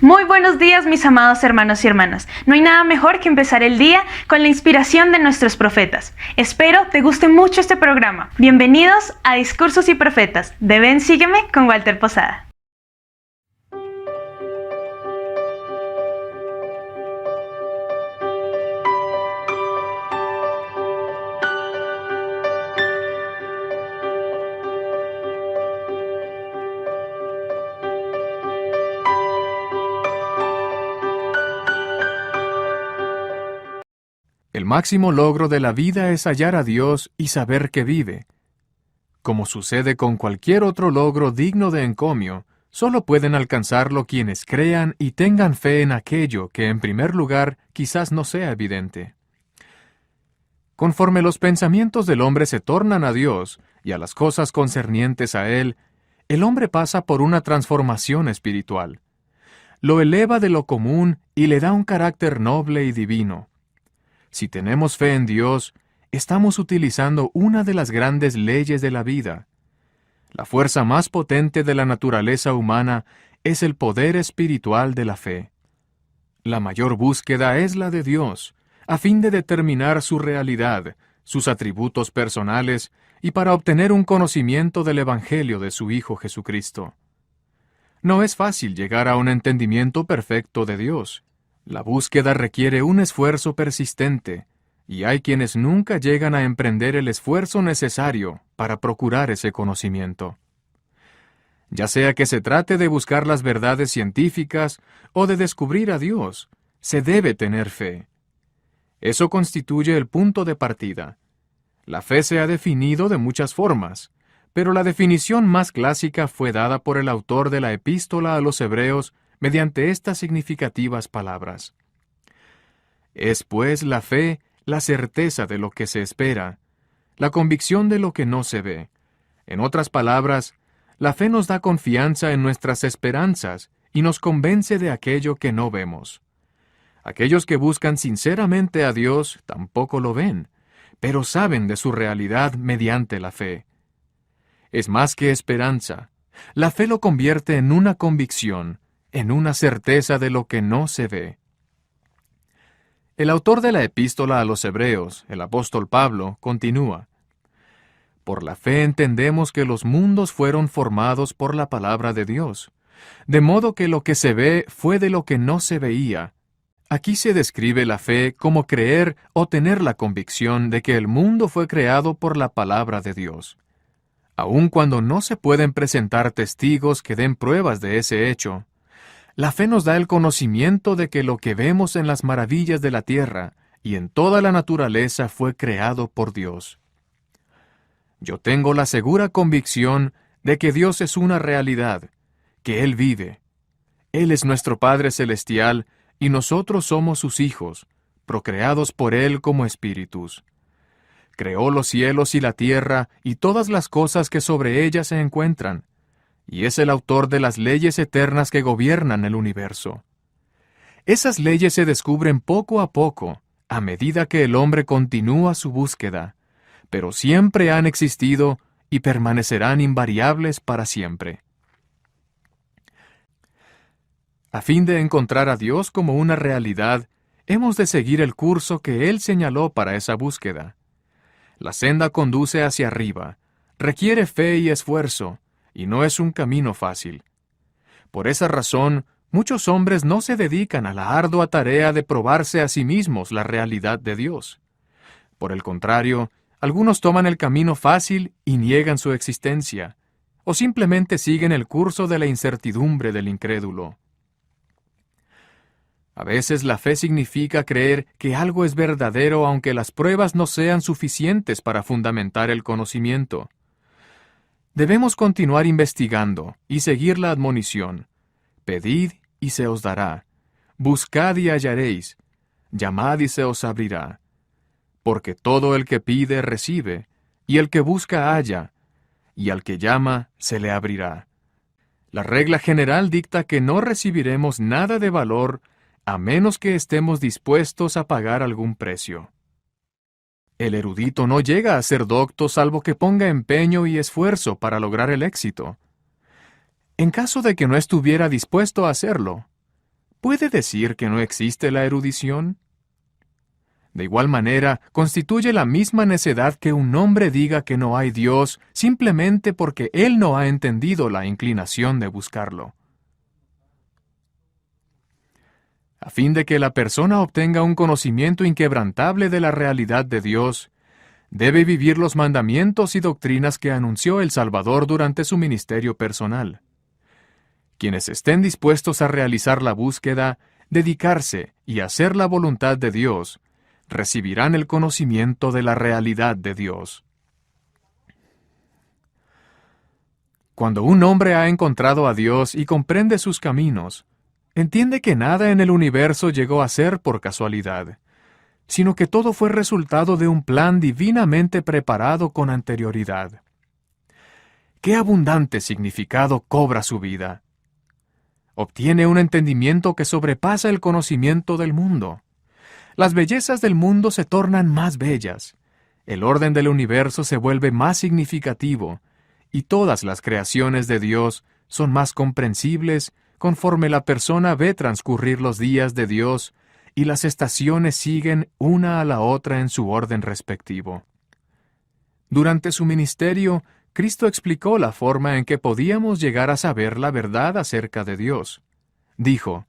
Muy buenos días, mis amados hermanos y hermanas. No hay nada mejor que empezar el día con la inspiración de nuestros profetas. Espero te guste mucho este programa. Bienvenidos a Discursos y Profetas de Ven Sígueme con Walter Posada. El máximo logro de la vida es hallar a Dios y saber que vive. Como sucede con cualquier otro logro digno de encomio, solo pueden alcanzarlo quienes crean y tengan fe en aquello que en primer lugar quizás no sea evidente. Conforme los pensamientos del hombre se tornan a Dios y a las cosas concernientes a Él, el hombre pasa por una transformación espiritual. Lo eleva de lo común y le da un carácter noble y divino. Si tenemos fe en Dios, estamos utilizando una de las grandes leyes de la vida. La fuerza más potente de la naturaleza humana es el poder espiritual de la fe. La mayor búsqueda es la de Dios, a fin de determinar su realidad, sus atributos personales y para obtener un conocimiento del Evangelio de su Hijo Jesucristo. No es fácil llegar a un entendimiento perfecto de Dios. La búsqueda requiere un esfuerzo persistente, y hay quienes nunca llegan a emprender el esfuerzo necesario para procurar ese conocimiento. Ya sea que se trate de buscar las verdades científicas o de descubrir a Dios, se debe tener fe. Eso constituye el punto de partida. La fe se ha definido de muchas formas, pero la definición más clásica fue dada por el autor de la Epístola a los Hebreos mediante estas significativas palabras. Es pues la fe la certeza de lo que se espera, la convicción de lo que no se ve. En otras palabras, la fe nos da confianza en nuestras esperanzas y nos convence de aquello que no vemos. Aquellos que buscan sinceramente a Dios tampoco lo ven, pero saben de su realidad mediante la fe. Es más que esperanza. La fe lo convierte en una convicción, en una certeza de lo que no se ve. El autor de la Epístola a los Hebreos, el apóstol Pablo, continúa: Por la fe entendemos que los mundos fueron formados por la palabra de Dios, de modo que lo que se ve fue de lo que no se veía. Aquí se describe la fe como creer o tener la convicción de que el mundo fue creado por la palabra de Dios. Aun cuando no se pueden presentar testigos que den pruebas de ese hecho, la fe nos da el conocimiento de que lo que vemos en las maravillas de la tierra y en toda la naturaleza fue creado por Dios. Yo tengo la segura convicción de que Dios es una realidad, que Él vive. Él es nuestro Padre Celestial y nosotros somos sus hijos, procreados por Él como espíritus. Creó los cielos y la tierra y todas las cosas que sobre ellas se encuentran, y es el autor de las leyes eternas que gobiernan el universo. Esas leyes se descubren poco a poco, a medida que el hombre continúa su búsqueda, pero siempre han existido y permanecerán invariables para siempre. A fin de encontrar a Dios como una realidad, hemos de seguir el curso que Él señaló para esa búsqueda. La senda conduce hacia arriba, requiere fe y esfuerzo, y no es un camino fácil. Por esa razón, muchos hombres no se dedican a la ardua tarea de probarse a sí mismos la realidad de Dios. Por el contrario, algunos toman el camino fácil y niegan su existencia, o simplemente siguen el curso de la incertidumbre del incrédulo. A veces la fe significa creer que algo es verdadero aunque las pruebas no sean suficientes para fundamentar el conocimiento. Debemos continuar investigando y seguir la admonición: pedid y se os dará, buscad y hallaréis, llamad y se os abrirá. Porque todo el que pide recibe, y el que busca halla, y al que llama se le abrirá. La regla general dicta que no recibiremos nada de valor a menos que estemos dispuestos a pagar algún precio. El erudito no llega a ser docto salvo que ponga empeño y esfuerzo para lograr el éxito. En caso de que no estuviera dispuesto a hacerlo, ¿puede decir que no existe la erudición? De igual manera, constituye la misma necedad que un hombre diga que no hay Dios simplemente porque él no ha entendido la inclinación de buscarlo. A fin de que la persona obtenga un conocimiento inquebrantable de la realidad de Dios, debe vivir los mandamientos y doctrinas que anunció el Salvador durante su ministerio personal. Quienes estén dispuestos a realizar la búsqueda, dedicarse y hacer la voluntad de Dios, recibirán el conocimiento de la realidad de Dios. Cuando un hombre ha encontrado a Dios y comprende sus caminos, entiende que nada en el universo llegó a ser por casualidad, sino que todo fue resultado de un plan divinamente preparado con anterioridad. ¡Qué abundante significado cobra su vida! Obtiene un entendimiento que sobrepasa el conocimiento del mundo. Las bellezas del mundo se tornan más bellas, el orden del universo se vuelve más significativo, y todas las creaciones de Dios son más comprensibles conforme la persona ve transcurrir los días de Dios y las estaciones siguen una a la otra en su orden respectivo. Durante su ministerio, Cristo explicó la forma en que podíamos llegar a saber la verdad acerca de Dios. Dijo: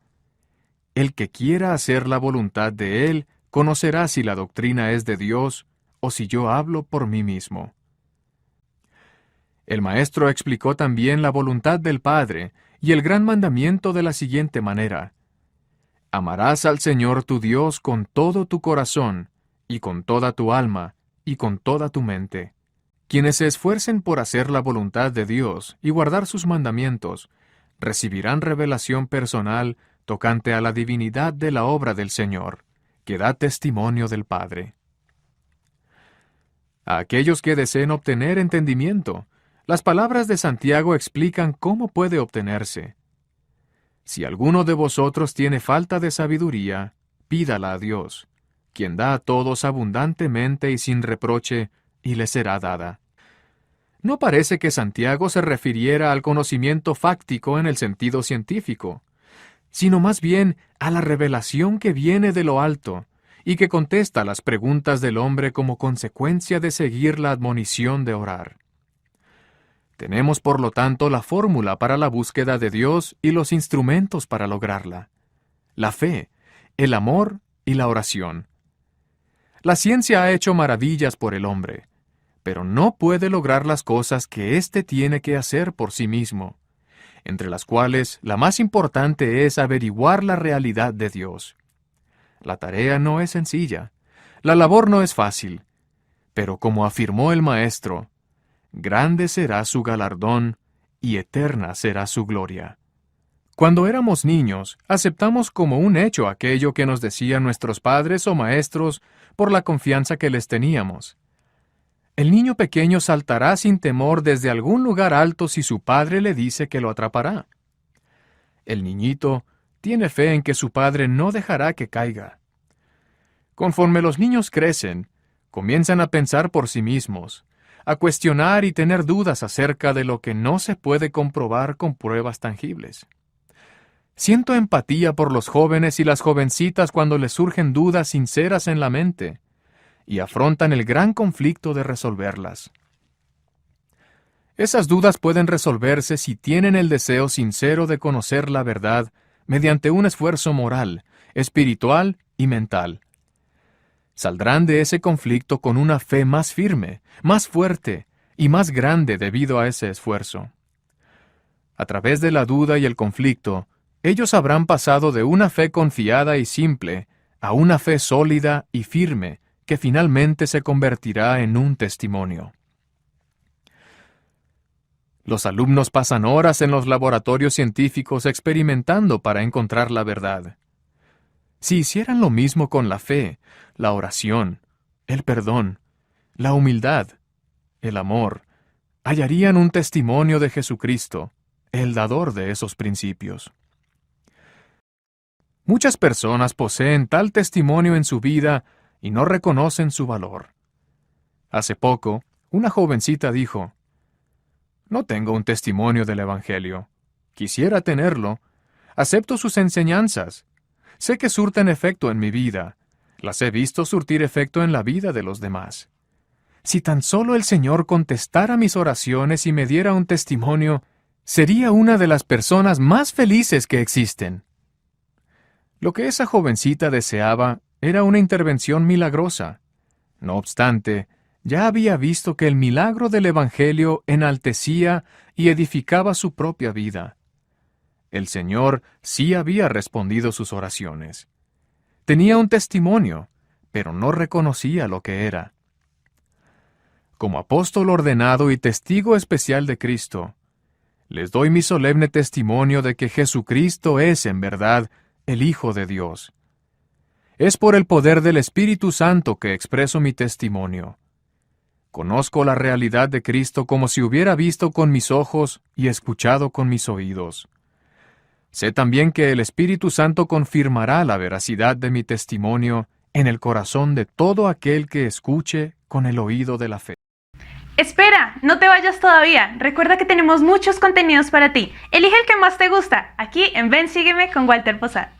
«El que quiera hacer la voluntad de Él, conocerá si la doctrina es de Dios o si yo hablo por mí mismo». El Maestro explicó también la voluntad del Padre y el gran mandamiento de la siguiente manera: «Amarás al Señor tu Dios con todo tu corazón, y con toda tu alma, y con toda tu mente». Quienes se esfuercen por hacer la voluntad de Dios y guardar sus mandamientos, recibirán revelación personal tocante a la divinidad de la obra del Señor, que da testimonio del Padre. A aquellos que deseen obtener entendimiento, las palabras de Santiago explican cómo puede obtenerse. Si alguno de vosotros tiene falta de sabiduría, pídala a Dios, quien da a todos abundantemente y sin reproche, y le será dada. No parece que Santiago se refiriera al conocimiento fáctico en el sentido científico, sino más bien a la revelación que viene de lo alto y que contesta las preguntas del hombre como consecuencia de seguir la admonición de orar. Tenemos por lo tanto la fórmula para la búsqueda de Dios y los instrumentos para lograrla: la fe, el amor y la oración. La ciencia ha hecho maravillas por el hombre, pero no puede lograr las cosas que éste tiene que hacer por sí mismo, entre las cuales la más importante es averiguar la realidad de Dios. La tarea no es sencilla, la labor no es fácil, pero como afirmó el Maestro, grande será su galardón y eterna será su gloria. Cuando éramos niños, aceptamos como un hecho aquello que nos decían nuestros padres o maestros por la confianza que les teníamos. El niño pequeño saltará sin temor desde algún lugar alto si su padre le dice que lo atrapará. El niñito tiene fe en que su padre no dejará que caiga. Conforme los niños crecen, comienzan a pensar por sí mismos, a cuestionar y tener dudas acerca de lo que no se puede comprobar con pruebas tangibles. Siento empatía por los jóvenes y las jovencitas cuando les surgen dudas sinceras en la mente y afrontan el gran conflicto de resolverlas. Esas dudas pueden resolverse si tienen el deseo sincero de conocer la verdad mediante un esfuerzo moral, espiritual y mental. Saldrán de ese conflicto con una fe más firme, más fuerte y más grande debido a ese esfuerzo. A través de la duda y el conflicto, ellos habrán pasado de una fe confiada y simple a una fe sólida y firme que finalmente se convertirá en un testimonio. Los alumnos pasan horas en los laboratorios científicos experimentando para encontrar la verdad. Si hicieran lo mismo con la fe, la oración, el perdón, la humildad, el amor, hallarían un testimonio de Jesucristo, el dador de esos principios. Muchas personas poseen tal testimonio en su vida y no reconocen su valor. Hace poco, una jovencita dijo: «No tengo un testimonio del Evangelio. Quisiera tenerlo. Acepto sus enseñanzas. Sé que surten efecto en mi vida. Las he visto surtir efecto en la vida de los demás. Si tan solo el Señor contestara mis oraciones y me diera un testimonio, sería una de las personas más felices que existen. Lo que esa jovencita deseaba era una intervención milagrosa. No obstante, ya había visto que el milagro del Evangelio enaltecía y edificaba su propia vida. El Señor sí había respondido sus oraciones. Tenía un testimonio, pero no reconocía lo que era. Como apóstol ordenado y testigo especial de Cristo, les doy mi solemne testimonio de que Jesucristo es, en verdad, el Hijo de Dios. Es por el poder del Espíritu Santo que expreso mi testimonio. Conozco la realidad de Cristo como si hubiera visto con mis ojos y escuchado con mis oídos. Sé también que el Espíritu Santo confirmará la veracidad de mi testimonio en el corazón de todo aquel que escuche con el oído de la fe. Espera, no te vayas todavía. Recuerda que tenemos muchos contenidos para ti. Elige el que más te gusta, aquí en Ven, Sígueme con Walter Posada.